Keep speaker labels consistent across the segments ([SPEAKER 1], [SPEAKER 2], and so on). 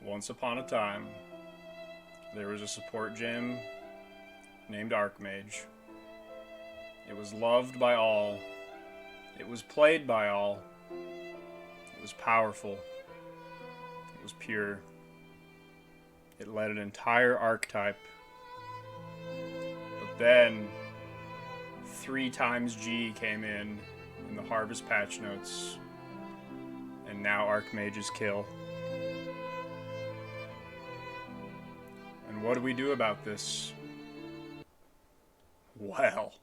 [SPEAKER 1] Once upon a time, there was a support gem named Archmage. It was loved by all. It was played by all. It was powerful. It was pure. It led an entire archetype. But then, 3 times G came in the Harvest patch notes, and now Archmage's kill. And what do we do about this? Well,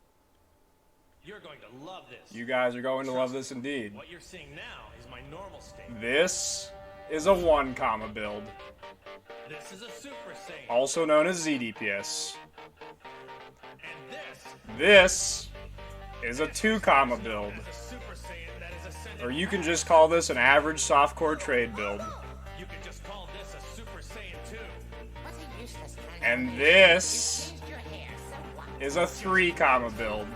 [SPEAKER 2] you're going to love this.
[SPEAKER 1] You guys are going to love this indeed.
[SPEAKER 2] What you're seeing now is my normal state.
[SPEAKER 1] This is a 1 comma build.
[SPEAKER 2] This is a Super Saiyan.
[SPEAKER 1] Also known as ZDPS.
[SPEAKER 2] And
[SPEAKER 1] this is a 2 comma build. Or you can just call this an average softcore trade build.
[SPEAKER 2] You can just call this a Super Saiyan 2.
[SPEAKER 1] And this is a 3 comma build.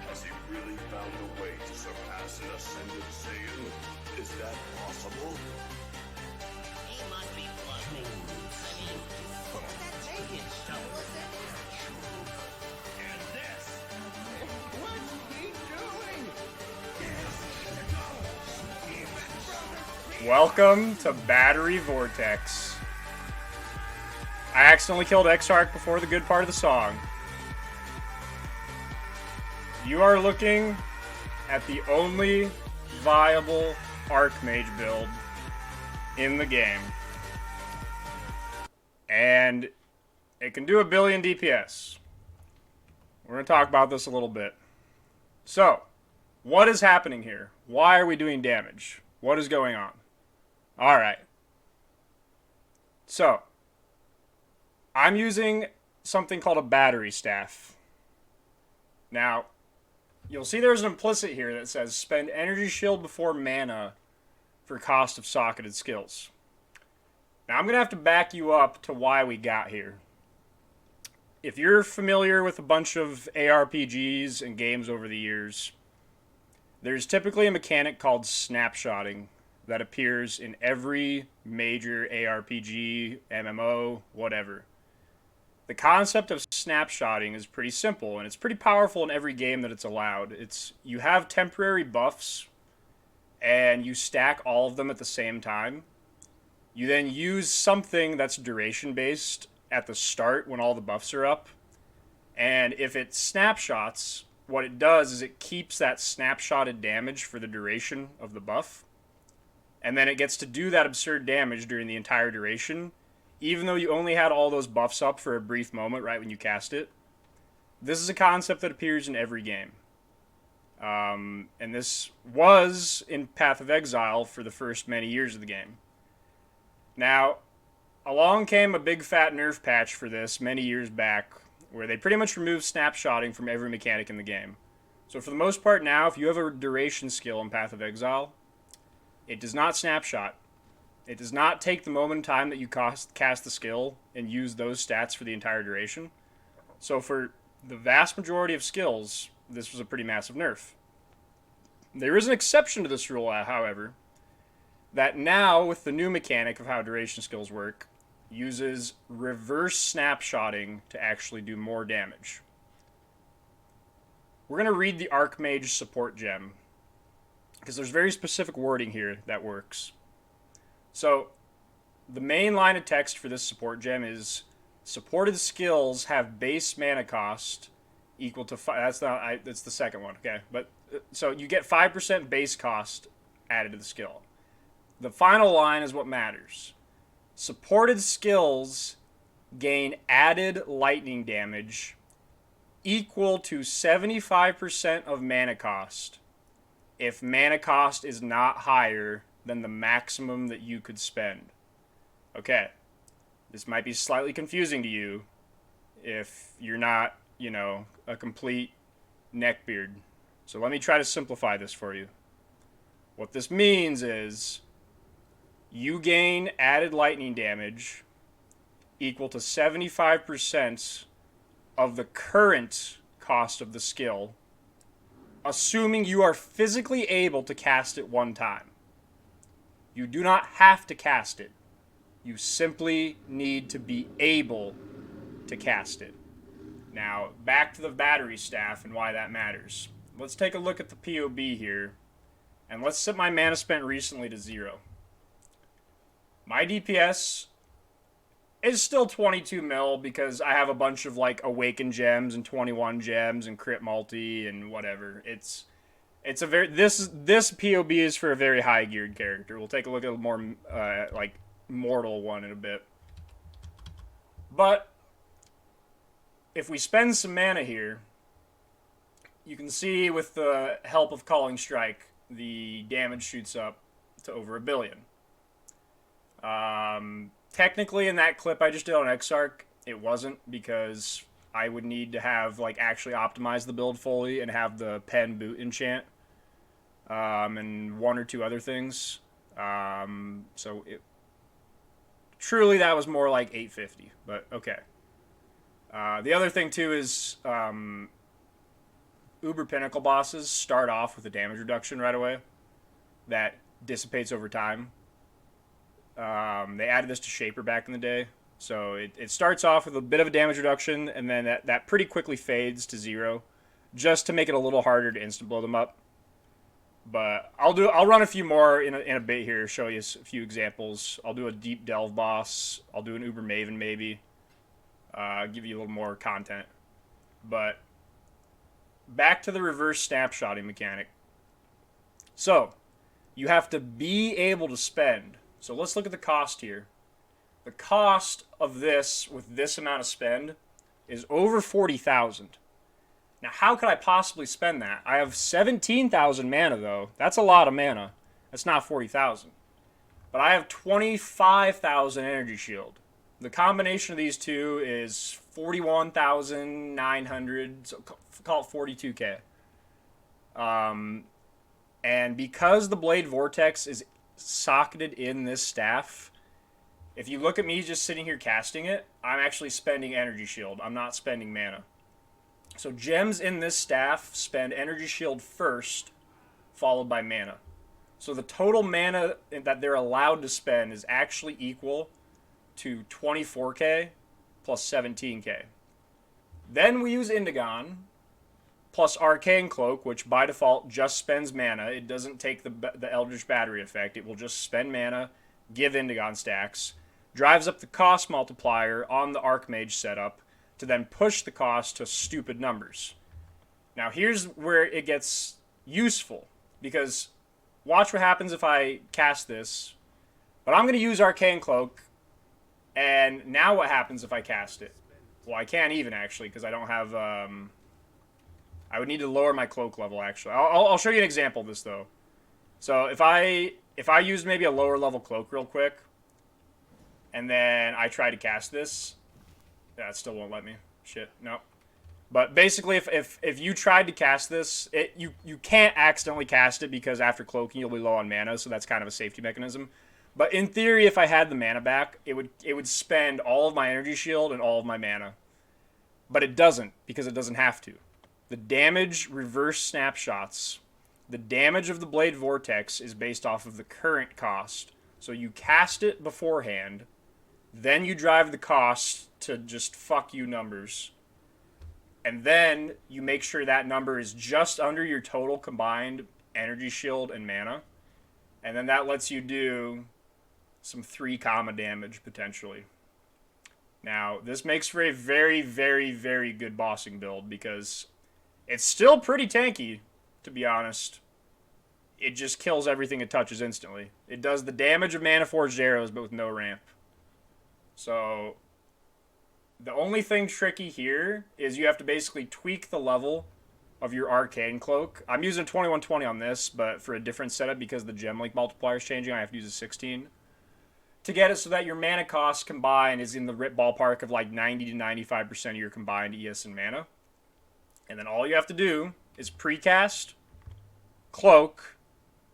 [SPEAKER 3] Has he really found a way to surpass an ascended Saiyan? Is that possible?
[SPEAKER 4] He must be bluffing. I mean, that Saiyan shows.
[SPEAKER 2] And this.
[SPEAKER 3] What's he doing?
[SPEAKER 1] Welcome to Battery Vortex. I accidentally killed Exarch before the good part of the song. You are looking at the only viable Archmage build in the game. And it can do 1 billion DPS. We're going to talk about this a little bit. So, what is happening here? Why are we doing damage? What is going on? Alright. So, I'm using something called a battery staff. Now, you'll see there's an implicit here that says spend energy shield before mana for cost of socketed skills. Now, I'm going to have to back you up to why we got here. If you're familiar with a bunch of ARPGs and games over the years, there's typically a mechanic called snapshotting that appears in every major ARPG, MMO, whatever. The concept of snapshotting is pretty simple, and it's pretty powerful in every game that it's allowed. You have temporary buffs, and you stack all of them at the same time. You then use something that's duration-based at the start when all the buffs are up. And if it snapshots, what it does is it keeps that snapshotted damage for the duration of the buff. And then it gets to do that absurd damage during the entire duration, even though you only had all those buffs up for a brief moment right when you cast it. This is a concept that appears in every game. And this was in Path of Exile for the first many years of the game. Now, along came a big fat nerf patch for this many years back, where they pretty much removed snapshotting from every mechanic in the game. So for the most part now, if you have a duration skill in Path of Exile, it does not snapshot. It does not take the moment in time that you cast the skill and use those stats for the entire duration. So for the vast majority of skills, this was a pretty massive nerf. There is an exception to this rule, however, that now, with the new mechanic of how duration skills work, uses reverse snapshotting to actually do more damage. We're going to read the Archmage support gem, because there's very specific wording here that works. So, the main line of text for this support gem is, supported skills have base mana cost equal to 5. That's the second one, okay? But so you get 5% base cost added to the skill. The final line is what matters. Supported skills gain added lightning damage equal to 75% of mana cost if mana cost is not higher than the maximum that you could spend. Okay, this might be slightly confusing to you if you're not, a complete neckbeard. So let me try to simplify this for you. What this means is you gain added lightning damage equal to 75% of the current cost of the skill, assuming you are physically able to cast it one time. You do not have to cast it. You simply need to be able to cast it. Now, back to the battery staff and why that matters. Let's take a look at the POB here, and let's set my mana spent recently to 0. My DPS is still 22 mil because I have a bunch of like awakened gems and 21 gems and crit multi and whatever. It's a very this POB is for a very high geared character. We'll take a look at a more like mortal one in a bit. But if we spend some mana here, you can see with the help of Calling Strike, the damage shoots up to over 1 billion. Technically, in that clip I just did on Exarch, it wasn't, because I would need to have like actually optimize the build fully and have the pen boot enchant, and 1 or 2 other things. So truly that was more like 850, but okay. The other thing too is Uber Pinnacle bosses start off with a damage reduction right away that dissipates over time. They added this to Shaper back in the day. So it starts off with a bit of a damage reduction, and then that pretty quickly fades to 0, just to make it a little harder to instant blow them up. But I'll run a few more in a bit here, show you a few examples. I'll do a Deep Delve boss. I'll do an Uber Maven maybe. Give you a little more content. But back to the reverse snapshotting mechanic. So you have to be able to spend. So let's look at the cost here. The cost of this with this amount of spend is over 40,000. Now, how could I possibly spend that? I have 17,000 mana, though. That's a lot of mana. That's not 40,000. But I have 25,000 energy shield. The combination of these two is 41,900, so call it 42k. And because the Blade Vortex is socketed in this staff, if you look at me just sitting here casting it, I'm actually spending energy shield. I'm not spending mana. So gems in this staff spend energy shield first, followed by mana. So the total mana that they're allowed to spend is actually equal to 24k plus 17k. Then we use Indigon plus Arcane Cloak, which by default just spends mana. It doesn't take the Eldritch Battery effect. It will just spend mana, give Indigon stacks, drives up the cost multiplier on the Archmage setup to then push the cost to stupid numbers. Now here's where it gets useful, because watch what happens if I cast this. But I'm going to use Arcane Cloak, and now what happens if I cast it? Well, I can't even, actually, because I don't have... I would need to lower my cloak level, actually. I'll show you an example of this, though. So if I used maybe a lower level cloak real quick, and then I try to cast this, yeah, it still won't let me. Shit, no. But basically, if you tried to cast this, you can't accidentally cast it, because after cloaking you'll be low on mana, so that's kind of a safety mechanism. But in theory, if I had the mana back, it would spend all of my energy shield and all of my mana. But it doesn't, because it doesn't have to. The damage reverse snapshots, the damage of the Blade Vortex is based off of the current cost. So you cast it beforehand, then you drive the cost to just fuck you numbers. And then you make sure that number is just under your total combined energy shield and mana. And then that lets you do some 3 comma damage, potentially. Now, this makes for a very, very, very good bossing build, because it's still pretty tanky, to be honest. It just kills everything it touches instantly. It does the damage of Mana Forged Arrows, but with no ramp. So the only thing tricky here is you have to basically tweak the level of your Arcane Cloak. I'm using 2120 on this, but for a different setup, because the gem link multiplier is changing, I have to use a 16. To get it so that your mana cost combined is in the RIP ballpark of like 90 to 95% of your combined ES and mana. And then all you have to do is precast, cloak,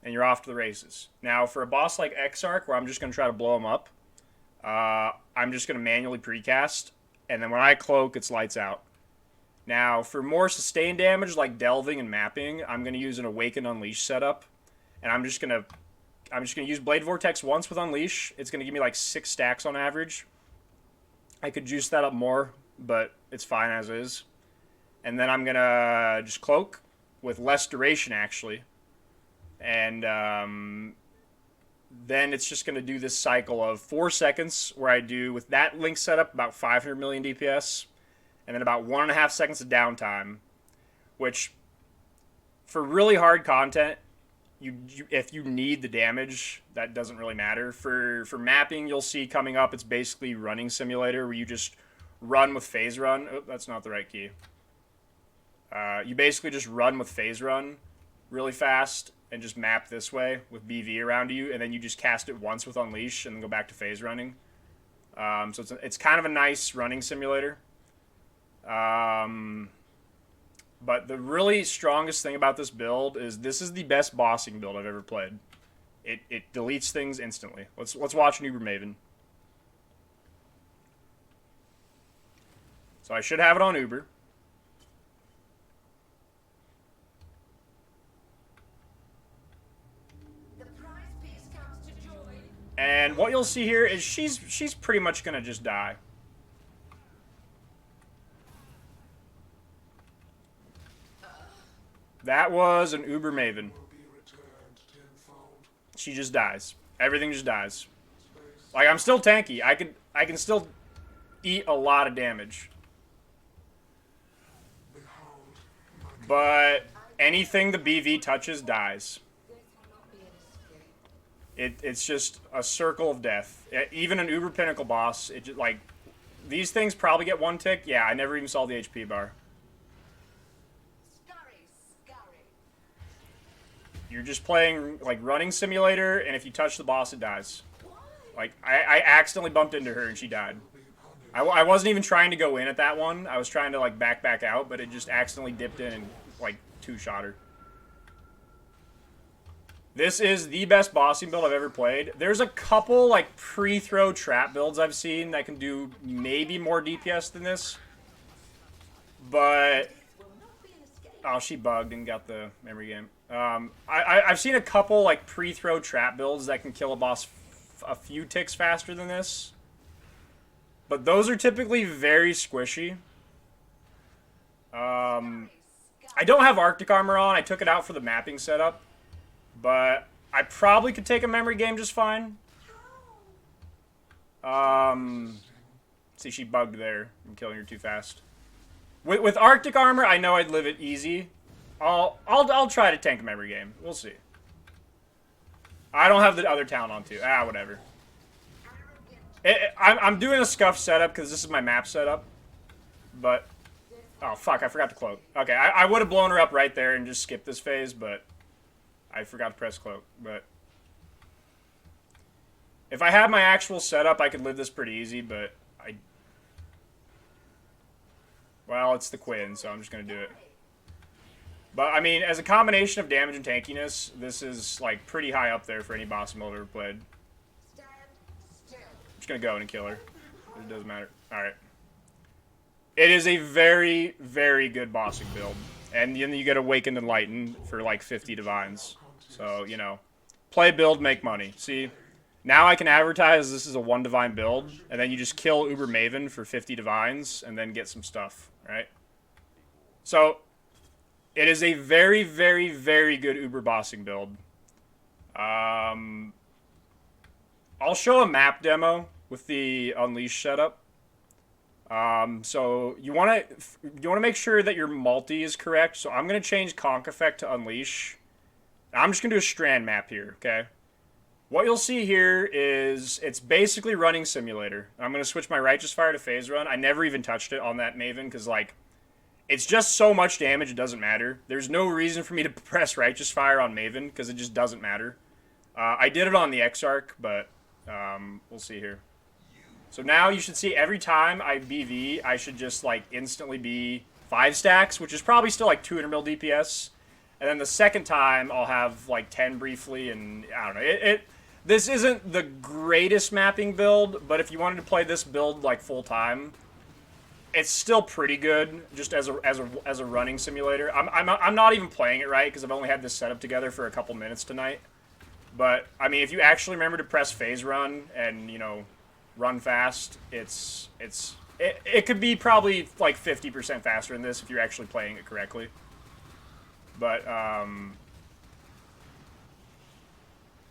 [SPEAKER 1] and you're off to the races. Now, for a boss like Exarch, where I'm just going to try to blow him up, I'm just going to manually precast, and then when I cloak, it's lights out. Now, for more sustained damage, like delving and mapping, I'm going to use an Awaken Unleash setup, and I'm just going to I'm just going to use Blade Vortex once with Unleash. It's going to give me like 6 stacks on average. I could juice that up more, but it's fine as is. And then I'm going to just Cloak with less duration, actually. And then it's just going to do this cycle of 4 seconds where I do, with that link setup, about 500 million DPS. And then about 1.5 seconds of downtime. Which, for really hard content, if you need the damage, that doesn't really matter. For mapping, you'll see coming up, it's basically running simulator where you just run with phase run. Oh, that's not the right key. You basically just run with phase run really fast and just map this way with BV around you, and then you just cast it once with Unleash and then go back to phase running. So it's kind of a nice running simulator. But the really strongest thing about this build is this is the best bossing build I've ever played. It deletes things instantly. Let's watch an Uber Maven. So I should have it on Uber. And what you'll see here is she's pretty much gonna just die. That was an Uber Maven. She just dies. Everything just dies. Like, I'm still tanky. I can still eat a lot of damage. But anything the BV touches dies. It's just a circle of death. Even an Uber Pinnacle boss, it just, like, these things probably get 1 tick. Yeah, I never even saw the HP bar. You're just playing, like, running simulator, and if you touch the boss, it dies. Like, I accidentally bumped into her, and she died. I wasn't even trying to go in at that one. I was trying to, like, back out, but it just accidentally dipped in and, like, 2-shot her. This is the best bossing build I've ever played. There's a couple, like, pre-throw trap builds I've seen that can do maybe more DPS than this. But... oh, she bugged and got the memory game. I've seen a couple, like, pre-throw trap builds that can kill a boss a few ticks faster than this. But those are typically very squishy. I don't have Arctic Armor on. I took it out for the mapping setup. But I probably could take a memory game just fine. See, she bugged there. I'm killing her too fast. With Arctic Armor, I know I'd live it easy. I'll try to tank a memory game. We'll see. I don't have the other talent on too. Ah, whatever. I'm doing a scuff setup because this is my map setup. But oh fuck, I forgot to cloak. Okay, I would have blown her up right there and just skipped this phase, but I forgot to press cloak. But if I had my actual setup, I could live this pretty easy. But well, it's the Quinn, so I'm just gonna do it. But, I mean, as a combination of damage and tankiness, this is, like, pretty high up there for any boss mode I've ever played. I'm just gonna go in and kill her. It doesn't matter. Alright. It is a very, very good bossing build. And then you get Awakened and Enlightened for, like, 50 Divines. So, you know, play, build, make money. See? Now I can advertise this is a 1 Divine build, and then you just kill Uber Maven for 50 Divines, and then get some stuff, right? So... it is a very, very, very good Uber bossing build. I'll show a map demo with the Unleash setup. So you want to make sure that your multi is correct. So I'm going to change Conk Effect to Unleash. I'm just going to do a strand map here, okay? What you'll see here is it's basically running simulator. I'm going to switch my Righteous Fire to Phase Run. I never even touched it on that Maven because, like, it's just so much damage, it doesn't matter. There's no reason for me to press Righteous Fire on Maven, because it just doesn't matter. I did it on the Exarch, but we'll see here. So now you should see every time I BV, I should just, like, instantly be 5 stacks, which is probably still, like, 200 mil DPS. And then the second time, I'll have, like, 10 briefly, and I don't know. This isn't the greatest mapping build, but if you wanted to play this build, like, full-time... it's still pretty good, just as a running simulator. I'm not even playing it right because I've only had this setup together for a couple minutes tonight. But, I mean, if you actually remember to press phase run and, you know, run fast, it could be probably like 50% faster than this if you're actually playing it correctly. But,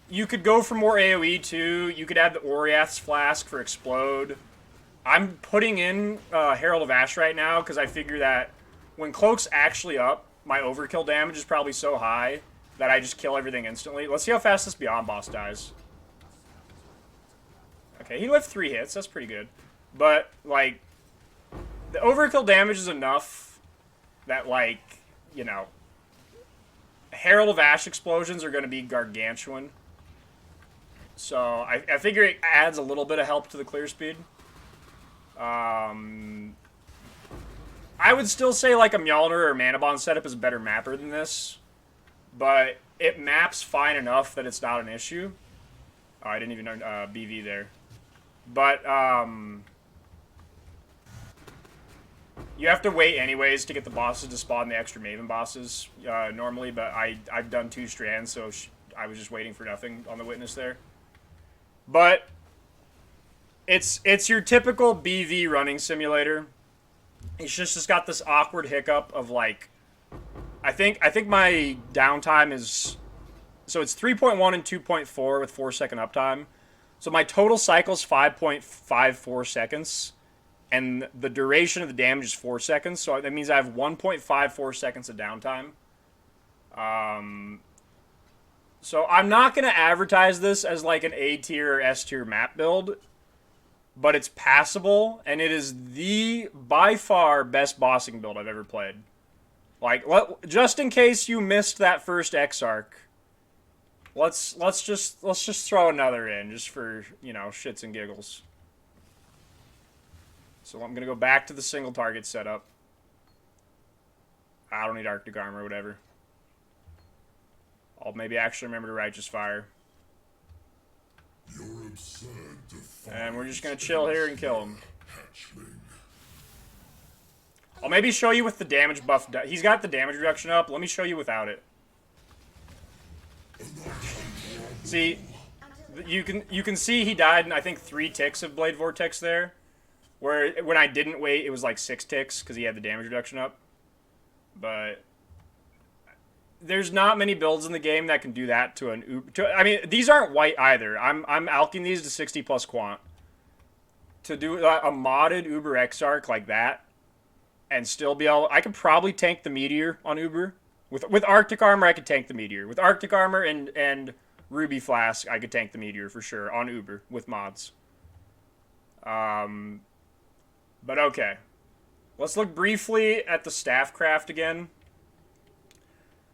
[SPEAKER 1] you could go for more AoE too. You could add the Oriath's Flask for Explode. I'm putting in Herald of Ash right now because I figure that when Cloak's actually up, my overkill damage is probably so high that I just kill everything instantly. Let's see how fast this Beyond boss dies. Okay, he lived 3 hits. That's pretty good. But, like, the overkill damage is enough that, like, you know, Herald of Ash explosions are going to be gargantuan. So, I figure it adds a little bit of help to the clear speed. I would still say, like, a Mjolnir or Manabon setup is a better mapper than this. But it maps fine enough that it's not an issue. Oh, I didn't even know BV there. But, you have to wait anyways to get the bosses to spawn the extra Maven bosses normally, but I've done 2 strands, so I was just waiting for nothing on the witness there. But it's your typical BV running simulator. It's just got this awkward hiccup of like, I think my downtime is, so it's 3.1 and 2.4 with 4-second uptime. So my total cycle is 5.54 seconds, and the duration of the damage is 4 seconds. So that means I have 1.54 seconds of downtime. So I'm not going to advertise this as like an A tier or S tier map build, but it's passable, and it is the, by far, best bossing build I've ever played. Like, just in case you missed that first X-Arc, let's just throw another in, just for, you know, shits and giggles. So I'm going to go back to the single target setup. I don't need Arctic Armor, whatever. I'll maybe actually remember to Righteous Fire. And we're just going to chill here and kill him. I'll maybe show you with the damage buff. He's got the damage reduction up. Let me show you without it. See, you can see he died in, I think, 3 ticks of Blade Vortex there. Where, when I didn't wait, it was like 6 ticks because he had the damage reduction up. But there's not many builds in the game that can do that to an Uber. I mean, these aren't white either. I'm alking these to 60 plus quant. To do a modded Uber Exarch like that, and still be able, I could probably tank the Meteor on Uber. With Arctic Armor, I could tank the Meteor. With Arctic Armor and Ruby Flask, I could tank the Meteor for sure on Uber with mods. But okay. Let's look briefly at the staff craft again.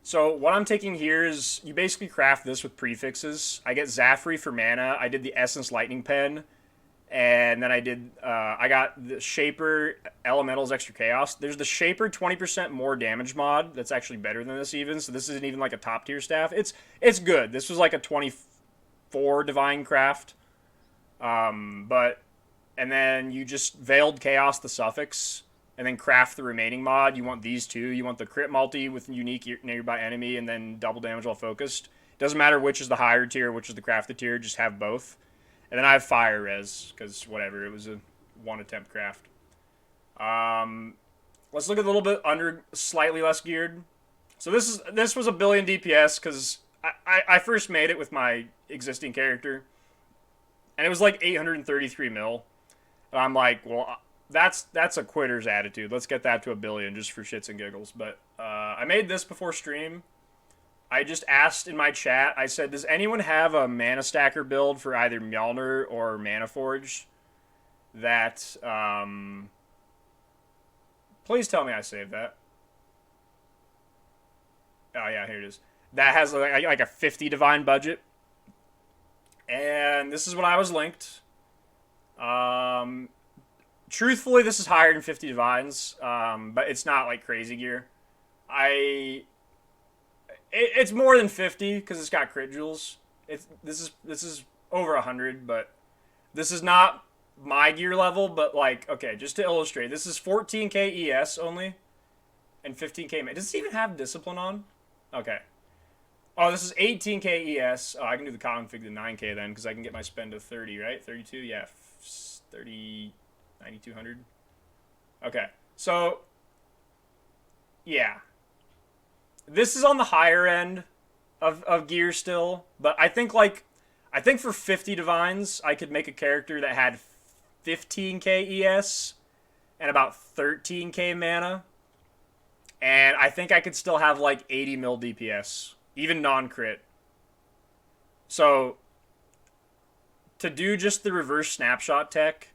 [SPEAKER 1] So what I'm taking here is, you basically craft this with prefixes. I get Zaffrey for mana. I did the Essence Lightning Pen. And then I got the Shaper Elementals Extra Chaos. There's the Shaper 20% more damage mod. That's actually better than this even. So this isn't even like a top tier staff. It's good. This was like a 24 Divine Craft. And then you just Veiled Chaos the Suffix. And then craft the remaining mod. You want these 2. You want the crit multi with unique nearby enemy and then double damage while focused. Doesn't matter which is the higher tier, which is the crafted tier. Just have both. And then I have fire res, because whatever, it was a 1 attempt craft. Let's look at a little bit under, slightly less geared. So this was a billion DPS, because I first made it with my existing character. And it was like 833 mil. And I'm like, well, that's a quitter's attitude. Let's get that to a billion just for shits and giggles. But I made this before stream. I just asked in my chat, I said, does anyone have a Mana Stacker build for either Mjolnir or Mana Forge that, please tell me I saved that. Oh yeah, here it is. That has like a 50 divine budget. And this is what I was linked. Truthfully, this is higher than 50 divines, but it's not like crazy gear. It's more than 50 because it's got crit jewels. This is over 100, but this is not my gear level. But like, okay, just to illustrate, this is 14k ES only, and 15k. Does this even have discipline on? Okay, Oh, this is 18k ES. Oh, I can do the config to 9k then, because I can get my spend to 30, right? 32? Yeah. 30... 9200. Okay. So, yeah. This is on the higher end of gear still, but I think for 50 divines, I could make a character that had 15k ES and about 13k mana. And I think I could still have like 80 mil DPS, even non-crit. So, to do just the reverse snapshot tech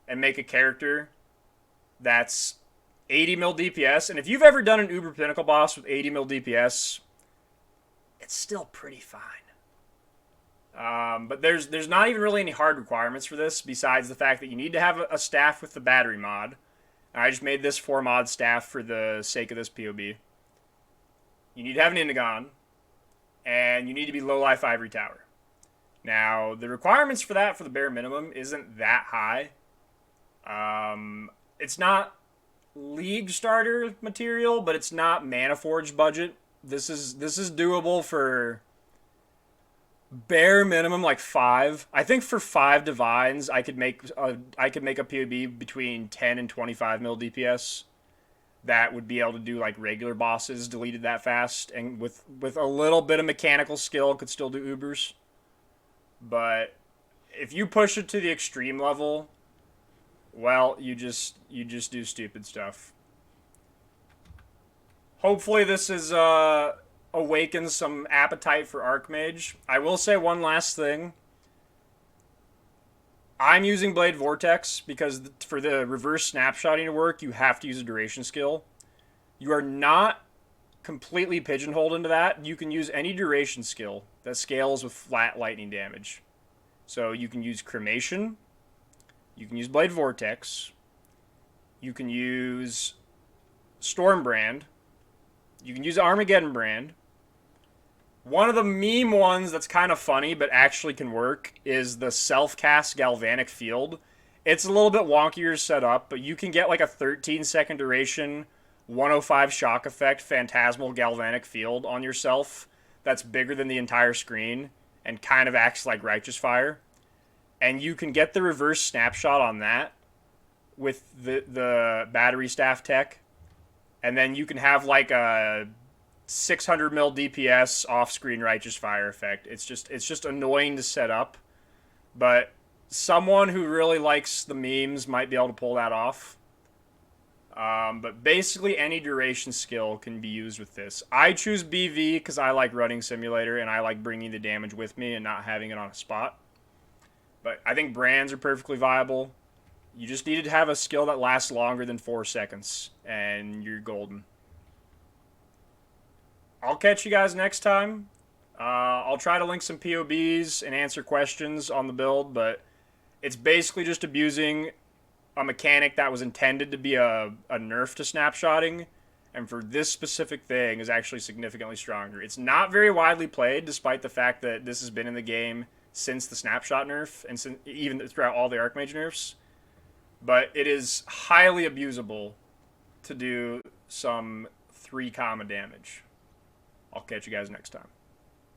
[SPEAKER 1] and make a character that's 80 mil DPS, and if you've ever done an Uber Pinnacle boss with 80 mil DPS, it's still pretty fine. But there's not even really any hard requirements for this, besides the fact that you need to have a staff with the battery mod. And I just made this 4 mod staff for the sake of this POB. You need to have an Indigon, and you need to be low life Ivory Tower. Now, the requirements for that, for the bare minimum, isn't that high. It's not League starter material, but it's not Mana Forge budget. This is doable for bare minimum like 5. I think for 5 divines, I could make a POB between 10 and 25 mil DPS. That would be able to do like regular bosses deleted that fast, and with a little bit of mechanical skill, could still do Ubers. But if you push it to the extreme level, well, you just do stupid stuff. Hopefully this is awakens some appetite for Archmage. I will say one last thing. I'm using Blade Vortex because for the reverse snapshotting to work, you have to use a duration skill. You are not completely pigeonholed into that. You can use any duration skill that scales with flat lightning damage. So you can use Cremation, you can use Blade Vortex, you can use Stormbrand, you can use Armageddon Brand. One of the meme ones that's kind of funny but actually can work is the self-cast Galvanic Field. It's a little bit wonkier set up, but you can get like a 13-second duration, 105 shock effect, Phantasmal Galvanic Field on yourself that's bigger than the entire screen and kind of acts like Righteous Fire. And you can get the reverse snapshot on that with the battery staff tech. And then you can have like a 600 mil DPS off-screen Righteous Fire effect. It's just annoying to set up, but someone who really likes the memes might be able to pull that off. But basically any duration skill can be used with this. I choose BV because I like running Simulator and I like bringing the damage with me and not having it on a spot. But I think brands are perfectly viable. You just needed to have a skill that lasts longer than 4 seconds, and you're golden. I'll catch you guys next time. I'll try to link some POBs and answer questions on the build, but it's basically just abusing a mechanic that was intended to be a nerf to snapshotting, and for this specific thing is actually significantly stronger. It's not very widely played, despite the fact that this has been in the game since the snapshot nerf, and even throughout all the Archmage nerfs. But it is highly abusable to do some 3 comma damage. I'll catch you guys next time.